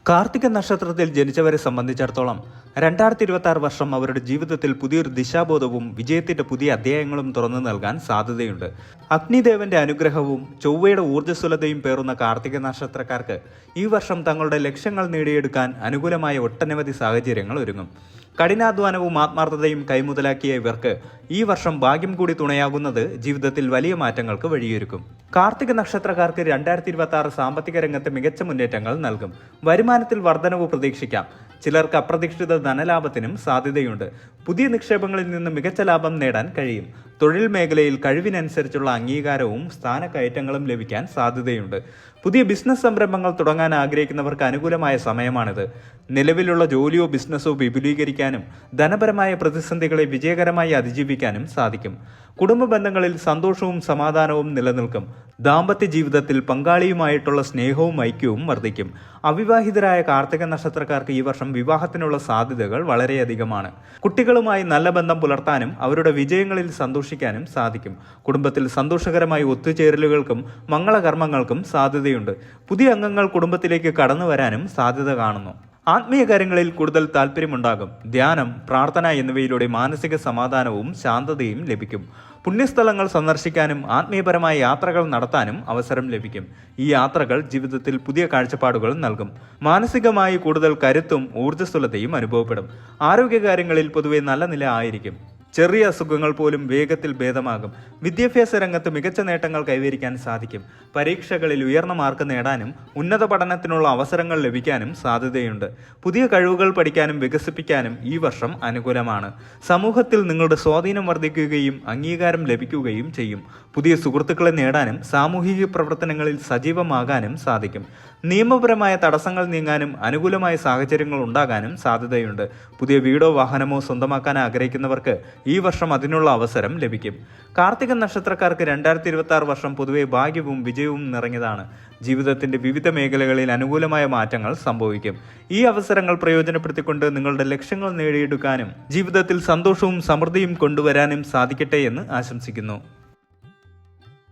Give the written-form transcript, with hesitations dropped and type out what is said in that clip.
കാർത്തിക നക്ഷത്രത്തിൽ ജനിച്ചവരെ സംബന്ധിച്ചിടത്തോളം 2026 വർഷം അവരുടെ ജീവിതത്തിൽ പുതിയൊരു ദിശാബോധവും വിജയത്തിന്റെ പുതിയ അധ്യായങ്ങളും തുറന്നു നൽകാൻ സാധ്യതയുണ്ട്. അഗ്നിദേവന്റെ അനുഗ്രഹവും ചൊവ്വയുടെ ഊർജ്ജസ്വലതയും പേറുന്ന കാർത്തിക നക്ഷത്രക്കാർക്ക് ഈ വർഷം തങ്ങളുടെ ലക്ഷ്യങ്ങൾ നേടിയെടുക്കാൻ അനുകൂലമായ ഒട്ടനവധി സാഹചര്യങ്ങൾ ഒരുങ്ങും. കഠിനാധ്വാനവും ആത്മാർത്ഥതയും കൈമുതലാക്കിയ ഇവർക്ക് ഈ വർഷം ഭാഗ്യം കൂടി തുണയാകുന്നത് ജീവിതത്തിൽ വലിയ മാറ്റങ്ങൾക്ക് വഴിയൊരുക്കും. കാർത്തിക നക്ഷത്രക്കാർക്ക് 2026 സാമ്പത്തിക രംഗത്ത് മികച്ച മുന്നേറ്റങ്ങൾ നൽകും. വരുമാനത്തിൽ വർധനവ് പ്രതീക്ഷിക്കാം. ചിലർക്ക് അപ്രതീക്ഷിത ധനലാഭത്തിനും സാധ്യതയുണ്ട്. പുതിയ നിക്ഷേപങ്ങളിൽ നിന്ന് മികച്ച ലാഭം നേടാൻ കഴിയും. തൊഴിൽ മേഖലയിൽ കഴിവിനനുസരിച്ചുള്ള അംഗീകാരവും സ്ഥാനക്കയറ്റങ്ങളും ലഭിക്കാൻ സാധ്യതയുണ്ട്. പുതിയ ബിസിനസ് സംരംഭങ്ങൾ തുടങ്ങാൻ ആഗ്രഹിക്കുന്നവർക്ക് അനുകൂലമായ സമയമാണിത്. നിലവിലുള്ള ജോലിയോ ബിസിനസ്സോ വിപുലീകരിക്കാനും ധനപരമായ പ്രതിസന്ധികളെ വിജയകരമായി അതിജീവിക്കാനും സാധിക്കും. കുടുംബ ബന്ധങ്ങളിൽ സന്തോഷവും സമാധാനവും നിലനിൽക്കും. ദാമ്പത്യ ജീവിതത്തിൽ പങ്കാളിയുമായിട്ടുള്ള സ്നേഹവും ഐക്യവും വർദ്ധിക്കും. അവിവാഹിതരായ കാർത്തിക നക്ഷത്രക്കാർക്ക് ഈ വർഷം വിവാഹത്തിനുള്ള സാധ്യതകൾ വളരെയധികമാണ്. കുട്ടികളുമായി നല്ല ബന്ധം പുലർത്താനും അവരുടെ വിജയങ്ങളിൽ സന്തോഷിക്കാനും സാധിക്കും. കുടുംബത്തിൽ സന്തോഷകരമായ ഒത്തുചേരലുകൾക്കും മംഗളകർമ്മങ്ങൾക്കും സാധ്യതയുണ്ട്. പുതിയ അംഗങ്ങൾ കുടുംബത്തിലേക്ക് കടന്നു വരാനും സാധ്യത കാണുന്നു. ആത്മീയ കാര്യങ്ങളിൽ കൂടുതൽ താല്പര്യമുണ്ടാകും. ധ്യാനം, പ്രാർത്ഥന എന്നിവയിലൂടെ മാനസിക സമാധാനവും ശാന്തതയും ലഭിക്കും. പുണ്യസ്ഥലങ്ങൾ സന്ദർശിക്കാനും ആത്മീയപരമായ യാത്രകൾ നടത്താനും അവസരം ലഭിക്കും. ഈ യാത്രകൾ ജീവിതത്തിൽ പുതിയ കാഴ്ചപ്പാടുകൾ നൽകും. മാനസികമായി കൂടുതൽ കരുത്തും ഊർജ്ജസ്വലതയും അനുഭവപ്പെടും. ആരോഗ്യകാര്യങ്ങളിൽ പൊതുവെ നല്ല നില ആയിരിക്കും. ചെറിയ അസുഖങ്ങൾ പോലും വേഗത്തിൽ ഭേദമാകും. വിദ്യാഭ്യാസ രംഗത്ത് മികച്ച നേട്ടങ്ങൾ കൈവരിക്കാൻ സാധിക്കും. പരീക്ഷകളിൽ ഉയർന്ന മാർക്ക് നേടാനും ഉന്നത പഠനത്തിനുള്ള അവസരങ്ങൾ ലഭിക്കാനും സാധ്യതയുണ്ട്. പുതിയ കഴിവുകൾ പഠിക്കാനും വികസിപ്പിക്കാനും ഈ വർഷം അനുകൂലമാണ്. സമൂഹത്തിൽ നിങ്ങളുടെ സ്വാധീനം വർദ്ധിക്കുകയും അംഗീകാരം ലഭിക്കുകയും ചെയ്യും. പുതിയ സുഹൃത്തുക്കളെ നേടാനും സാമൂഹിക പ്രവർത്തനങ്ങളിൽ സജീവമാകാനും സാധിക്കും. നിയമപരമായ തടസ്സങ്ങൾ നീങ്ങാനും അനുകൂലമായ സാഹചര്യങ്ങൾ ഉണ്ടാകാനും സാധ്യതയുണ്ട്. പുതിയ വീടോ വാഹനമോ സ്വന്തമാക്കാൻ ആഗ്രഹിക്കുന്നവർക്ക് ഈ വർഷം അതിനുള്ള അവസരം ലഭിക്കും. കാർത്തിക നക്ഷത്രക്കാർക്ക് 2026 വർഷം പൊതുവെ ഭാഗ്യവും വിജയവും നിറഞ്ഞതാണ്. ജീവിതത്തിന്റെ വിവിധ മേഖലകളിൽ അനുകൂലമായ മാറ്റങ്ങൾ സംഭവിക്കും. ഈ അവസരങ്ങൾ പ്രയോജനപ്പെടുത്തിക്കൊണ്ട് നിങ്ങളുടെ ലക്ഷ്യങ്ങൾ നേടിയെടുക്കാനും ജീവിതത്തിൽ സന്തോഷവും സമൃദ്ധിയും കൊണ്ടുവരാനും സാധിക്കട്ടെ എന്ന് ആശംസിക്കുന്നു.